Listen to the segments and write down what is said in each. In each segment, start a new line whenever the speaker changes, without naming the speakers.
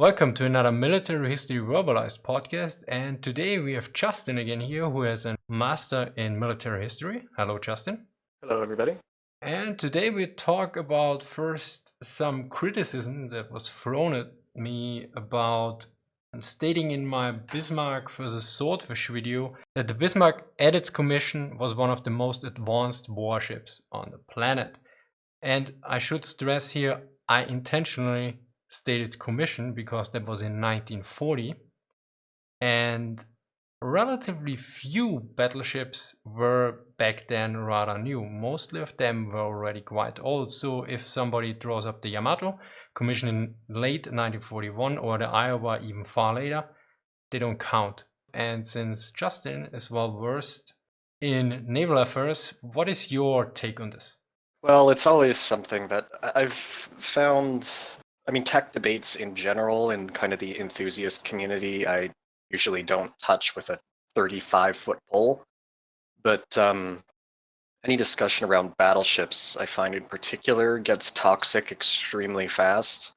Welcome to another Military History Verbalized podcast, and today we have Justin again here, who has a master in military history. Hello, Justin.
Hello, everybody.
And today we talk about first some criticism that was thrown at me about stating in my Bismarck versus Swordfish video that the Bismarck at its commission was one of the most advanced warships on the planet. And I should stress here, I intentionally stated commission because that was in 1940, and relatively few battleships were back then rather new. Mostly of them were already quite old, so if somebody draws up the Yamato, commissioned in late 1941, or the Iowa even far later, they don't count. And since Justin is well versed in naval affairs, what is your take on this?
Well, it's always something that I've found. I mean, tech debates in general and kind of the enthusiast community, I usually don't touch with a 35-foot pole. But any discussion around battleships, I find in particular, gets toxic extremely fast.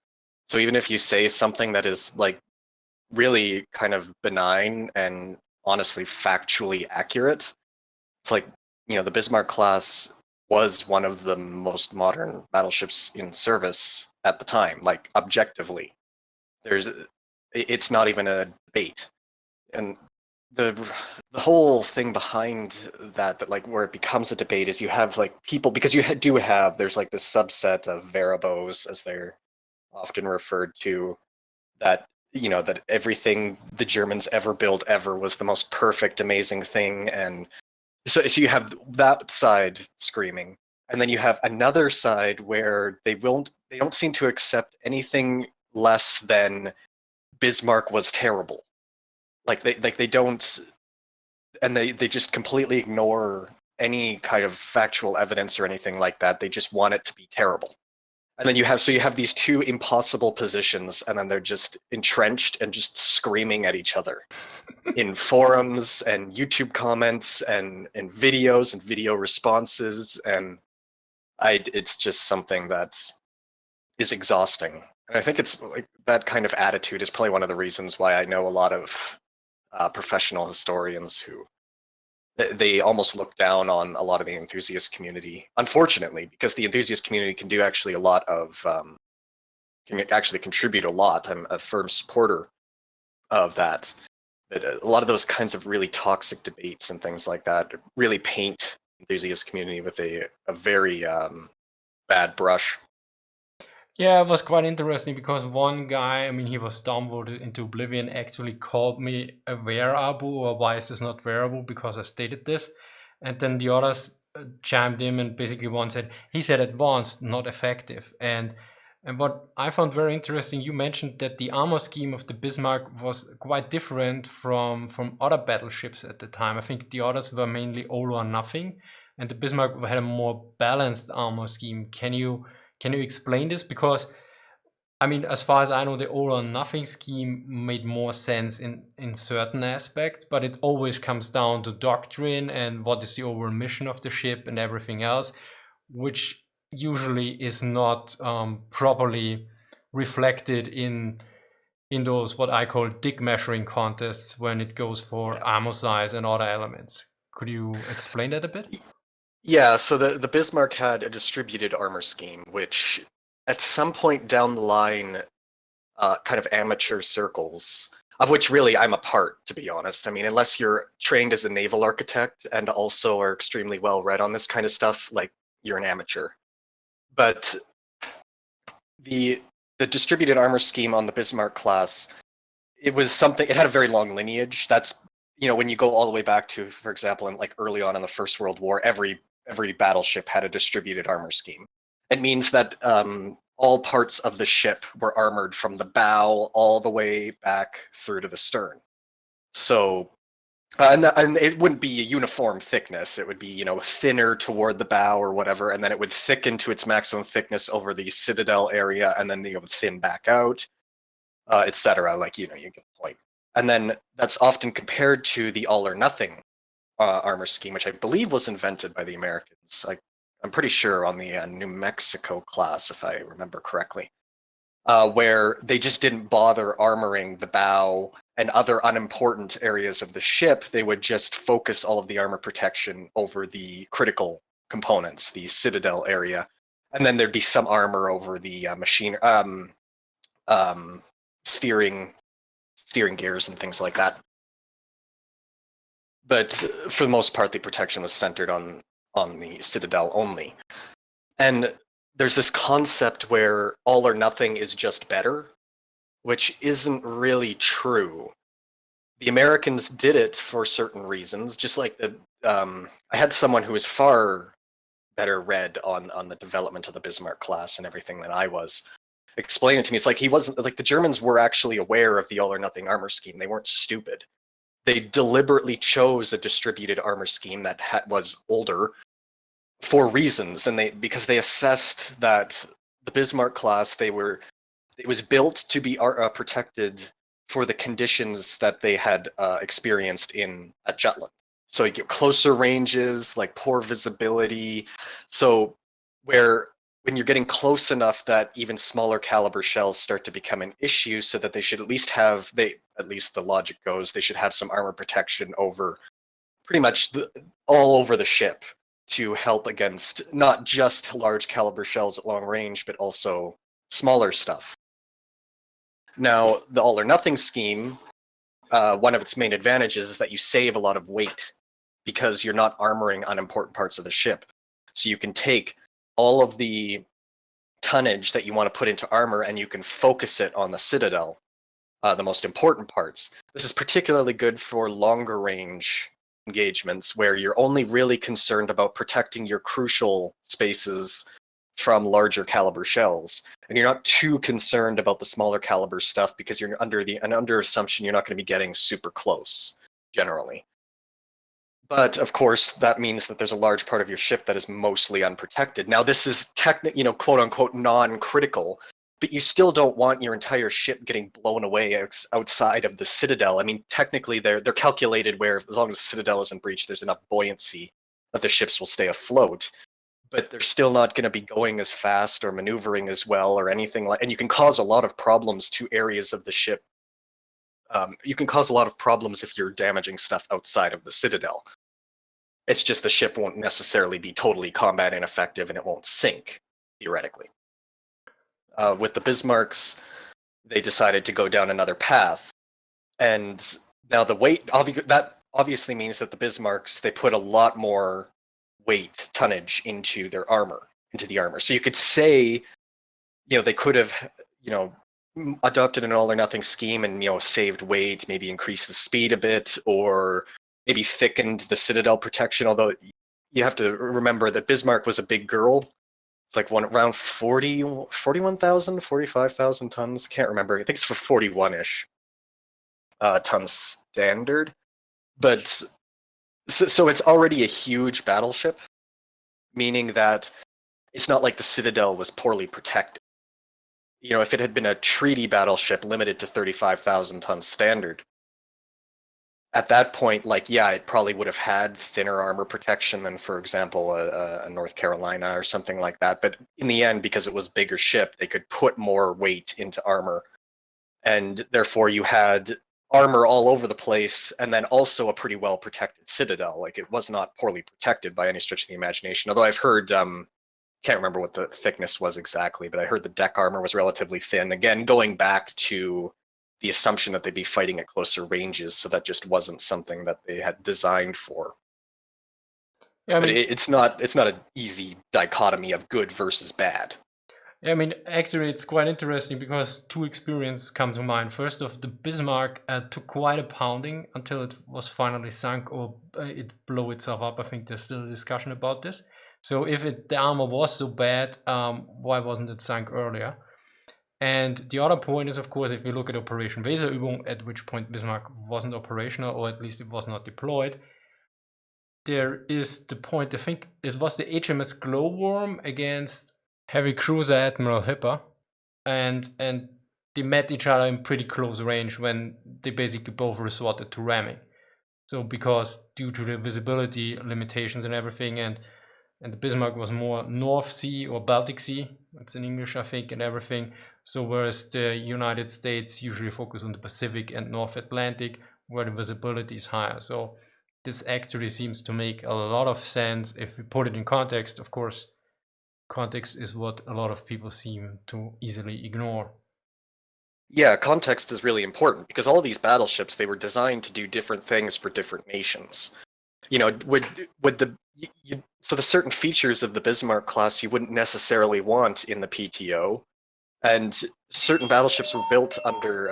So even if you say something that is like really kind of benign and honestly factually accurate, it's like, the Bismarck class was one of the most modern battleships in service at the time, like objectively. It's not even a debate. And the whole thing behind that like where it becomes a debate is you have like people, because do have, there's like this subset of Verabos, as they're often referred to, that that everything the Germans ever built ever was the most perfect, amazing thing. And so you have that side screaming, and then you have another side where they don't seem to accept anything less than Bismarck was terrible. They don't, and they just completely ignore any kind of factual evidence or anything like that. They just want it to be terrible. And then you have these two impossible positions, and then they're just entrenched and just screaming at each other in forums and YouTube comments and videos and video responses, and it's just something that is exhausting. And I think it's like that kind of attitude is probably one of the reasons why I know a lot of professional historians who they almost look down on a lot of the enthusiast community, unfortunately, because the enthusiast community can do actually a lot of can actually contribute a lot. I'm a firm supporter of that. But a lot of those kinds of really toxic debates and things like that really paint enthusiast community with a very bad brush.
Yeah, it was quite interesting because one guy, I mean, he was downvoted into oblivion, actually called me a wearabu, or why is this not wearable because I stated this. And then the others chimed in, and basically one said, he said advanced, not effective. And what I found very interesting, you mentioned that the armor scheme of the Bismarck was quite different from other battleships at the time. I think the others were mainly all or nothing, and the Bismarck had a more balanced armor scheme. Can you explain this? Because, I mean, as far as I know, the all or nothing scheme made more sense in certain aspects, but it always comes down to doctrine and what is the overall mission of the ship and everything else, which usually is not properly reflected in those what I call dick measuring contests when it goes for
Yeah.
armor size and other elements. Could you explain that a bit?
Yeah, so the Bismarck had a distributed armor scheme, which at some point down the line, kind of amateur circles, of which really I'm a part, to be honest. I mean, unless you're trained as a naval architect and also are extremely well read on this kind of stuff, like you're an amateur. But the distributed armor scheme on the Bismarck class, it was something. It had a very long lineage. That's when you go all the way back to, for example, in like early on in the First World War, every battleship had a distributed armor scheme. It means that all parts of the ship were armored from the bow all the way back through to the stern. So and it wouldn't be a uniform thickness. It would be, thinner toward the bow or whatever, and then it would thicken to its maximum thickness over the citadel area, and then would thin back out, etc. Like, you get the point. And then that's often compared to the all or nothing armor scheme, which I believe was invented by the Americans. I'm pretty sure on the New Mexico class, if I remember correctly. where they just didn't bother armoring the bow and other unimportant areas of the ship. They would just focus all of the armor protection over the critical components, the citadel area, and then there'd be some armor over the steering gears and things like that. But for the most part, the protection was centered on the citadel only. And there's this concept where all or nothing is just better, which isn't really true. The Americans did it for certain reasons, just like I had someone who was far better read on the development of the Bismarck class and everything than I was. Explain it to me. It's like he wasn't like the Germans were actually aware of the all or nothing armor scheme. They weren't stupid. They deliberately chose a distributed armor scheme that was older for reasons, and because they assessed that the Bismarck class it was built to be protected for the conditions that they had experienced at Jutland. So you get closer ranges, like poor visibility. So when you're getting close enough that even smaller caliber shells start to become an issue, so that they should at least at least the logic goes, they should have some armor protection over pretty much all over the ship to help against not just large caliber shells at long range, but also smaller stuff. Now, the all or nothing scheme, one of its main advantages is that you save a lot of weight because you're not armoring unimportant parts of the ship. So you can take all of the tonnage that you want to put into armor and you can focus it on the citadel, the most important parts. This is particularly good for longer range engagements where you're only really concerned about protecting your crucial spaces from larger caliber shells, and you're not too concerned about the smaller caliber stuff because you're under assumption you're not going to be getting super close generally. But of course, that means that there's a large part of your ship that is mostly unprotected. Now, this is quote unquote non-critical, but you still don't want your entire ship getting blown away outside of the citadel. I mean, technically, they're calculated where as long as the citadel isn't breached, there's enough buoyancy that the ships will stay afloat. But they're still not going to be going as fast or maneuvering as well or anything like. And you can cause a lot of problems to areas of the ship. You can cause a lot of problems if you're damaging stuff outside of the citadel. It's just the ship won't necessarily be totally combat ineffective and it won't sink, theoretically. With the Bismarcks, they decided to go down another path. And now the weight, that obviously means that the Bismarcks, they put a lot more weight, tonnage into the armor. So you could say, they could have, adopted an all or nothing scheme and, saved weight, maybe increased the speed a bit, or maybe thickened the citadel protection, although you have to remember that Bismarck was a big girl. It's like around 41,000, 45,000 tons. Can't remember. I think it's for 41-ish tons standard. But so it's already a huge battleship, meaning that it's not like the citadel was poorly protected. If it had been a treaty battleship limited to 35,000 tons standard, at that point, it probably would have had thinner armor protection than, for example, a North Carolina or something like that. But in the end, because it was a bigger ship, they could put more weight into armor. And therefore, you had armor all over the place, and then also a pretty well-protected citadel. It was not poorly protected by any stretch of the imagination. Although I've heard, can't remember what the thickness was exactly, but I heard the deck armor was relatively thin. Again, going back to the assumption that they'd be fighting at closer ranges, so that just wasn't something that they had designed for. Yeah, but it's not an easy dichotomy of good versus bad.
Yeah, actually, it's quite interesting because two experiences come to mind. First off, the Bismarck took quite a pounding until it was finally sunk or it blew itself up. I think there's still a discussion about this. So if the armor was so bad, why wasn't it sunk earlier? And the other point is, of course, if you look at Operation Weserübung, at which point Bismarck wasn't operational, or at least it was not deployed, there is the point, I think it was the HMS Glowworm against heavy cruiser Admiral Hipper, and they met each other in pretty close range when they basically both resorted to ramming. So because due to the visibility limitations and everything, and and the Bismarck was more North Sea or Baltic Sea. It's in English, I think, and everything. So whereas the United States usually focus on the Pacific and North Atlantic, where the visibility is higher. So this actually seems to make a lot of sense if we put it in context. Of course, context is what a lot of people seem to easily ignore.
Yeah, context is really important because all these battleships, they were designed to do different things for different nations. You know, so the certain features of the Bismarck class you wouldn't necessarily want in the PTO, and certain battleships were built under.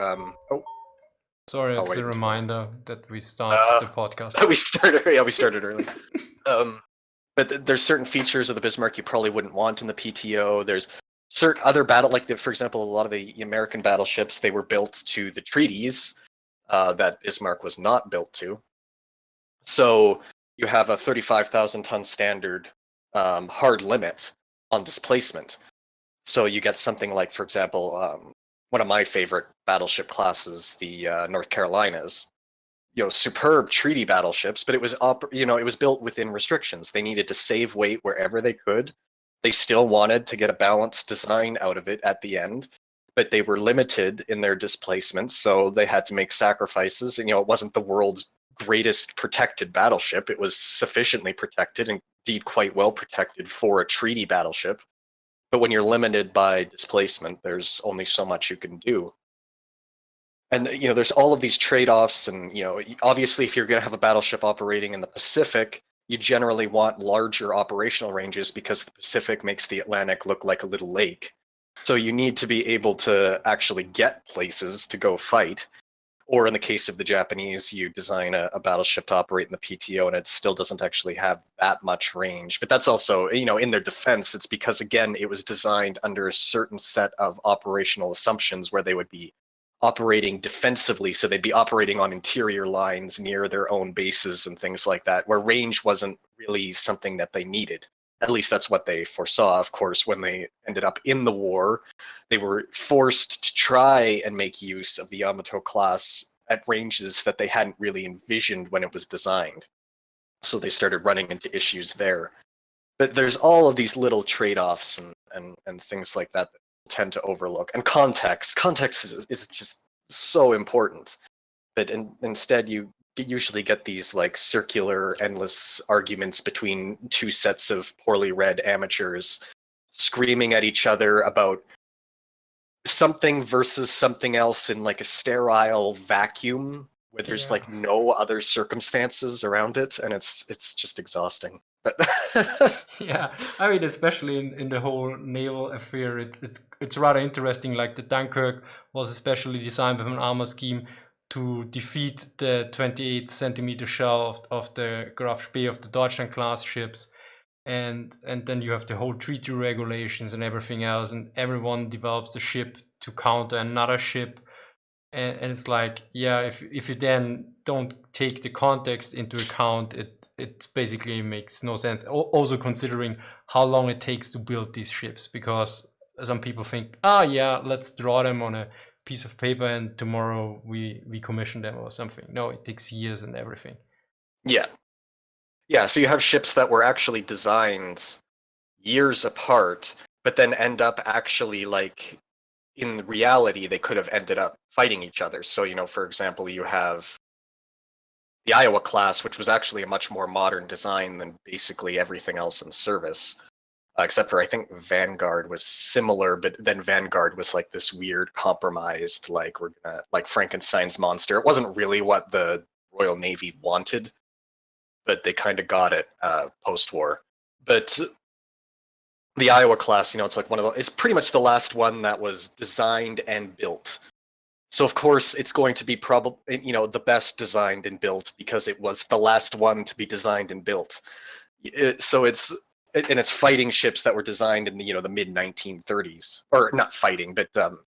Sorry, it's
wait.
a reminder that we start the podcast.
We started early. But there's certain features of the Bismarck you probably wouldn't want in the PTO. There's certain other for example, a lot of the American battleships, they were built to the treaties that Bismarck was not built to. So you have a 35,000 ton standard hard limit on displacement. So you get something like, for example, one of my favorite battleship classes, the North Carolinas. You know, superb treaty battleships, but it was it was built within restrictions. They needed to save weight wherever they could. They still wanted to get a balanced design out of it at the end, but they were limited in their displacements, so they had to make sacrifices. And it wasn't the world's greatest protected battleship. It was sufficiently protected, indeed quite well protected for a treaty battleship. But when you're limited by displacement, there's only so much you can do. And there's all of these trade-offs, and obviously if you're going to have a battleship operating in the Pacific, you generally want larger operational ranges because the Pacific makes the Atlantic look like a little lake. So you need to be able to actually get places to go fight. Or in the case of the Japanese, you design a battleship to operate in the PTO and it still doesn't actually have that much range. But that's also, in their defense, it's because, again, it was designed under a certain set of operational assumptions where they would be operating defensively, so they'd be operating on interior lines near their own bases and things like that, where range wasn't really something that they needed. At least that's what they foresaw. Of course, when they ended up in the war, they were forced to try and make use of the Yamato class at ranges that they hadn't really envisioned when it was designed. So they started running into issues there. But there's all of these little trade-offs and things like that tend to overlook. And context is just so important. But instead you usually get these like circular, endless arguments between two sets of poorly read amateurs screaming at each other about something versus something else in like a sterile vacuum where there's like no other circumstances around it, and it's just exhausting. But
yeah, I mean, especially in the whole naval affair, it's rather interesting. Like the Dunkirk was especially designed with an armor scheme to defeat the 28 centimeter shell of the Graf Spee of the Deutschland class ships, and then you have the whole treaty regulations and everything else, and everyone develops a ship to counter another ship. And it's like, yeah, if you then don't take the context into account, it basically makes no sense. Also considering how long it takes to build these ships, because some people think, yeah, let's draw them on a piece of paper and tomorrow we commission them or something. No, it takes years and everything.
Yeah, so you have ships that were actually designed years apart, but then end up actually like, in reality, they could have ended up fighting each other. So, for example, you have the Iowa class, which was actually a much more modern design than basically everything else in service, except for I think Vanguard was similar, but then Vanguard was like this weird compromised, like we're gonna like Frankenstein's monster. It wasn't really what the Royal Navy wanted, but they kind of got it post-war. But the Iowa class, it's like it's pretty much the last one that was designed and built. So of course it's going to be probably, the best designed and built because it was the last one to be designed and built. So it's fighting ships that were designed in the mid 1930s, or not fighting, but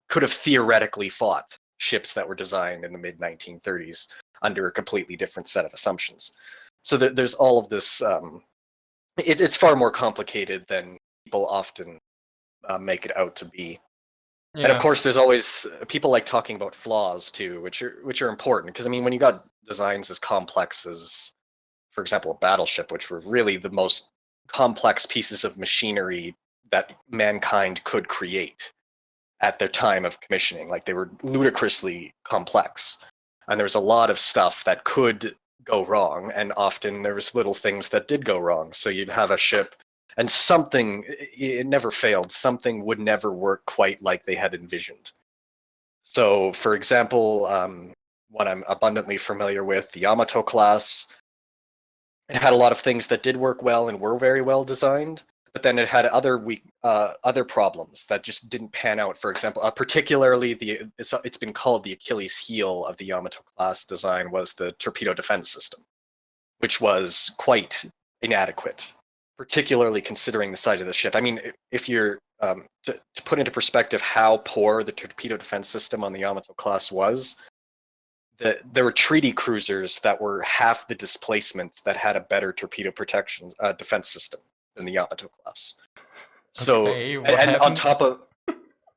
could have theoretically fought ships that were designed in the mid 1930s under a completely different set of assumptions. So there's all of this. It's far more complicated than people often make it out to be. Yeah. And of course, there's always people like talking about flaws too, which are important, because when you got designs as complex as, for example, a battleship, which were really the most complex pieces of machinery that mankind could create at their time of commissioning. Like, they were ludicrously complex, and there was a lot of stuff that could go wrong, and often there was little things that did go wrong. So you'd have a ship, and something, it never failed, something would never work quite like they had envisioned. So, for example, what I'm abundantly familiar with, the Yamato class, it had a lot of things that did work well and were very well designed, but then it had other problems that just didn't pan out. For example, particularly it's been called the Achilles heel of the Yamato class design was the torpedo defense system, which was quite inadequate, particularly considering the size of the ship. I mean, if you're to put into perspective how poor the torpedo defense system on the Yamato class was, there were treaty cruisers that were half the displacement that had a better torpedo protection defense system than the Yamato class. So,
Okay, what
and on
happened?
top of,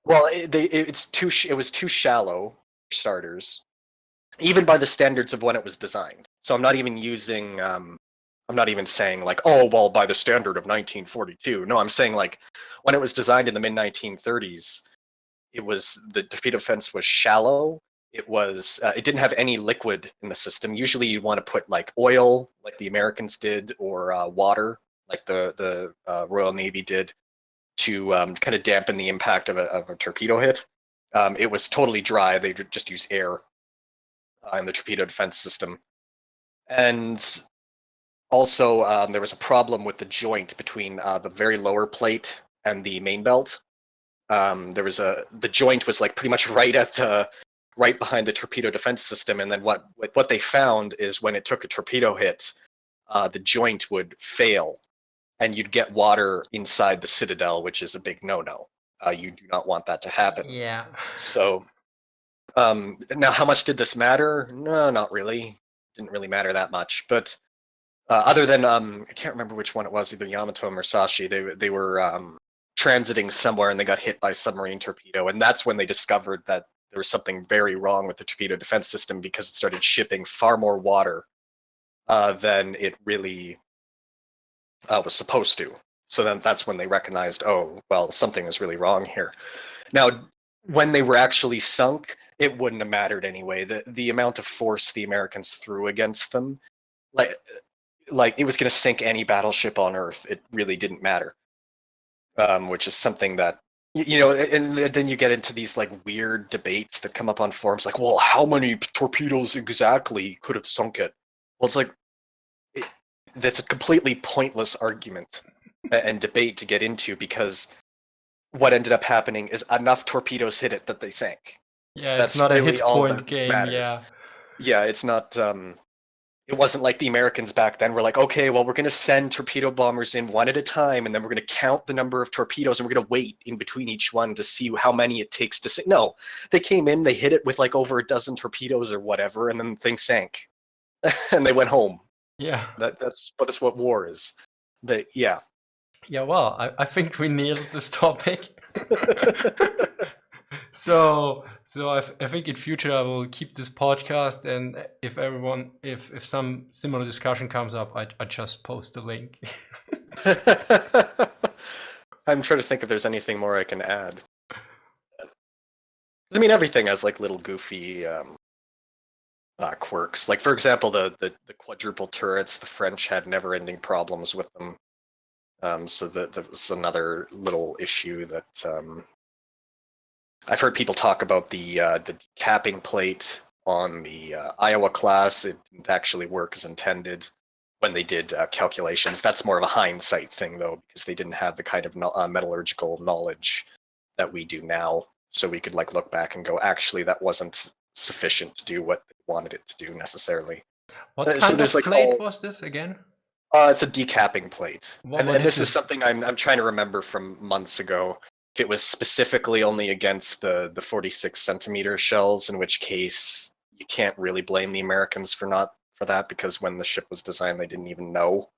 well, it was too shallow for starters, even by the standards of when it was designed. So I'm not even saying like, oh, well, by the standard of 1942. No, I'm saying like when it was designed in the mid 1930s, the torpedo defense was shallow. It didn't have any liquid in the system. Usually you want to put like oil, like the Americans did, or water, like the Royal Navy did, to kind of dampen the impact of a torpedo hit. It was totally dry. They just used air in the torpedo defense system. And also, there was a problem with the joint between the very lower plate and the main belt. The joint was like pretty much right behind the torpedo defense system, and then what they found is when it took a torpedo hit, the joint would fail, and you'd get water inside the citadel, which is a big no-no. You do not want that to happen.
Yeah.
So, now how much did this matter? No, not really. Didn't really matter that much. But other than I can't remember which one it was, either Yamato or Musashi. They were transiting somewhere and they got hit by a submarine torpedo, and that's when they discovered that there was something very wrong with the torpedo defense system, because it started shipping far more water than it really was supposed to. So then that's when they recognized, oh, well, something is really wrong here. Now, when they were actually sunk, it wouldn't have mattered anyway. The amount of force the Americans threw against them, like it was going to sink any battleship on Earth. It really didn't matter, which is something that, and then you get into these like weird debates that come up on forums, like, well, how many torpedoes exactly could have sunk it? Well, it's like, that's a completely pointless argument and debate to get into, because what ended up happening is enough torpedoes hit it that they sank.
Yeah,
That's
it's not
really
a hit
all
point
that
game,
matters.
yeah.
Yeah, it's not. It wasn't like the Americans back then were like, okay, well, we're going to send torpedo bombers in one at a time, and then we're going to count the number of torpedoes, and we're going to wait in between each one to see how many it takes to sink. No, they came in, they hit it with like over a dozen torpedoes or whatever, and then the thing sank, and they went home.
Yeah.
That's what war is. Yeah.
Yeah, well, I think we nailed this topic. So I think in future I will keep this podcast, and if some similar discussion comes up, I just post the link.
I'm trying to think if there's anything more I can add. I mean, everything has like little goofy quirks. Like, for example, the quadruple turrets, the French had never-ending problems with them. So that was another little issue that I've heard people talk about the decapping plate on the Iowa class. It didn't actually work as intended when they did calculations. That's more of a hindsight thing, though, because they didn't have the kind of metallurgical knowledge that we do now. So we could like look back and go, actually, that wasn't sufficient to do what they wanted it to do necessarily.
What kind
so
of
there's like
plate was this again?
It's a decapping plate,
What
and
is
this is something I'm trying to remember from months ago. If it was specifically only against the 46 centimeter shells, in which case you can't really blame the Americans for that, because when the ship was designed, they didn't even know.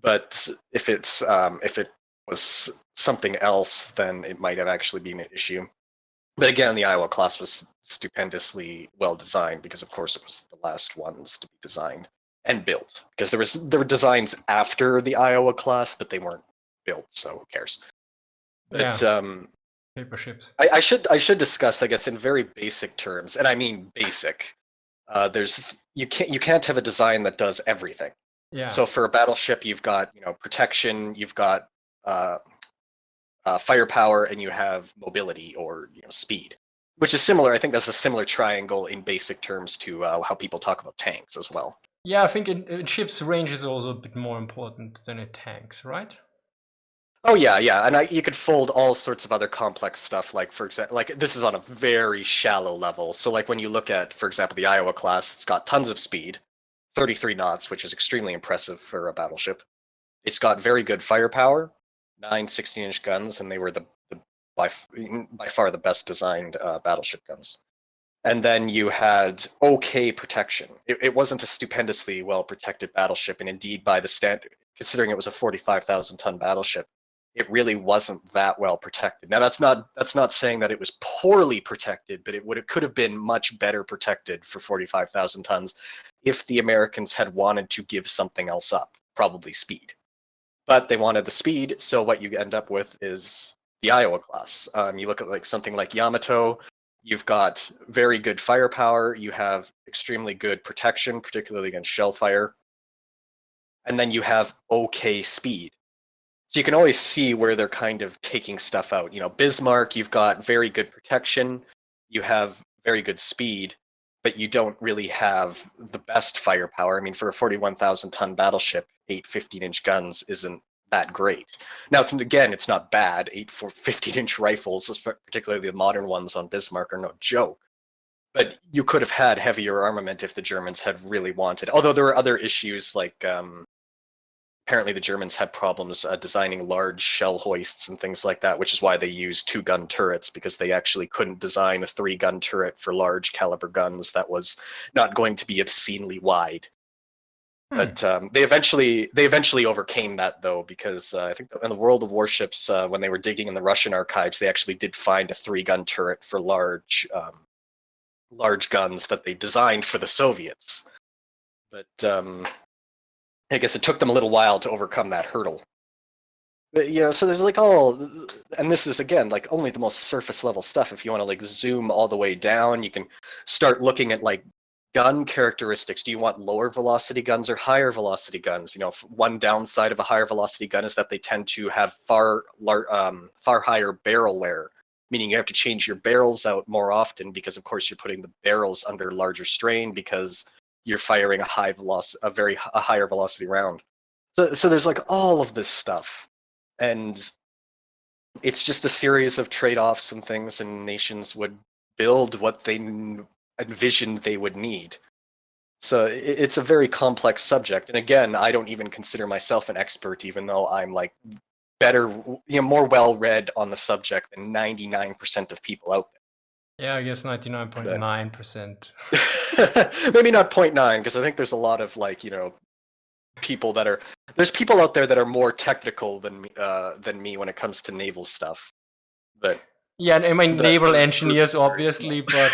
But if it was something else, then it might have actually been an issue. But again, the Iowa class was stupendously well designed, because of course it was the last ones to be designed. and built, because there were designs after the Iowa class, but they weren't built, so who cares? But
paper ships.
I should discuss, I guess, in very basic terms, and I mean basic. You can't have a design that does everything.
Yeah.
So for a battleship, you've got protection, you've got firepower, and you have mobility or speed, which is similar. I think that's a similar triangle in basic terms to how people talk about tanks as well.
Yeah, I think in ships, range is also a bit more important than in tanks, right?
Oh yeah, and you could fold all sorts of other complex stuff, like for example, like this is on a very shallow level. So like when you look at, for example, the Iowa class, it's got tons of speed, 33 knots, which is extremely impressive for a battleship. It's got very good firepower, 9 16-inch guns, and they were by far the best designed battleship guns. And then you had okay protection. It wasn't a stupendously well protected battleship, and indeed by the standard, considering it was a 45,000 ton battleship, it really wasn't that well protected. Now that's not saying that it was poorly protected, but it could have been much better protected for 45,000 tons if the Americans had wanted to give something else up, probably speed. But they wanted the speed, so what you end up with is the Iowa class. You look at like something like Yamato, you've got very good firepower, you have extremely good protection, particularly against shell fire, and then you have okay speed. So you can always see where they're kind of taking stuff out. Bismarck, you've got very good protection, you have very good speed, but you don't really have the best firepower. I mean, for a 41,000 ton battleship, 8 15-inch guns isn't that great. Now, it's not bad. 8 15-inch rifles, particularly the modern ones on Bismarck, are no joke. But you could have had heavier armament if the Germans had really wanted. Although there were other issues, like apparently the Germans had problems designing large shell hoists and things like that, which is why they used 2-gun turrets, because they actually couldn't design a 3-gun turret for large caliber guns that was not going to be obscenely wide. But they eventually overcame that, though, because I think in the World of Warships, when they were digging in the Russian archives, they actually did find a 3-gun turret for large guns that they designed for the Soviets. But I guess it took them a little while to overcome that hurdle. But, so there's like and this is again like only the most surface level stuff. If you want to like zoom all the way down, you can start looking at like gun characteristics. Do you want lower velocity guns or higher velocity guns? One downside of a higher velocity gun is that they tend to have far higher barrel wear, meaning you have to change your barrels out more often because, of course, you're putting the barrels under larger strain because you're firing a higher velocity round. So there's like all of this stuff, and it's just a series of trade-offs and things, and nations would build what they envisioned they would need. So it's a very complex subject, and again, I don't even consider myself an expert, even though I'm like better, more well-read on the subject than 99% of people out there.
Yeah, I guess 99.9%.
Maybe not 0.9, because I think there's a lot of like, people there's people out there that are more technical than me when it comes to naval stuff. But
yeah, I mean naval engineers, obviously, but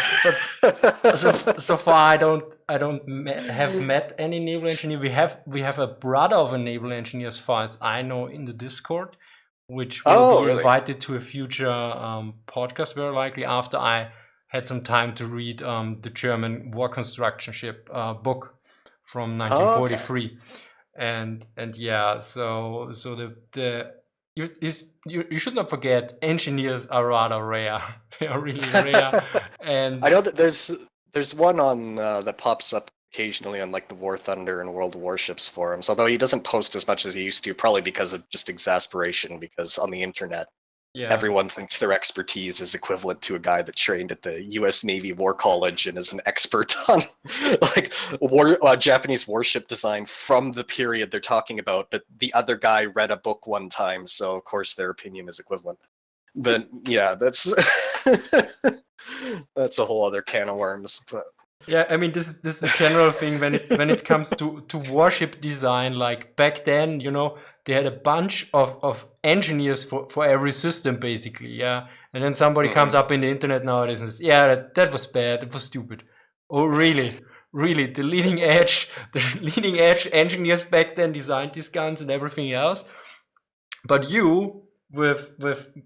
so far I don't have met any naval engineer. We have a brother of a naval engineer, as far as I know, in the Discord, which will be invited to a future podcast, very likely after I had some time to read the German War Construction ship book from 1943. Okay. And yeah, so you should not forget, engineers are rather rare. They are really rare. And
I know that there's one on that pops up occasionally on like the War Thunder and World of Warships forums, although he doesn't post as much as he used to, probably because of just exasperation, because on the internet, everyone thinks their expertise is equivalent to a guy that trained at the US Navy War College and is an expert on like Japanese warship design from the period they're talking about, but the other guy read a book one time, so of course their opinion is equivalent. But yeah, that's that's a whole other can of worms. But
yeah, I mean, this is a general thing when it comes to warship design. Like back then, they had a bunch of engineers for every system, basically. Yeah, and then somebody comes up in the internet nowadays and says, "Yeah, that was bad. It was stupid." Oh, really? really the leading edge engineers back then designed these guns and everything else. But you, with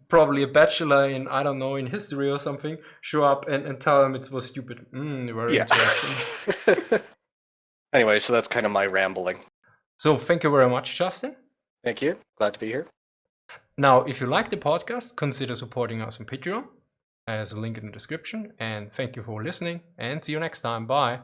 probably a bachelor in, I don't know, in history or something, show up and tell them it was stupid. Very interesting.
Anyway, so that's kind of my rambling.
So thank you very much, Justin.
Thank you. Glad to be here.
Now, if you like the podcast, consider supporting us on Patreon. There's a link in the description. And thank you for listening, and see you next time. Bye.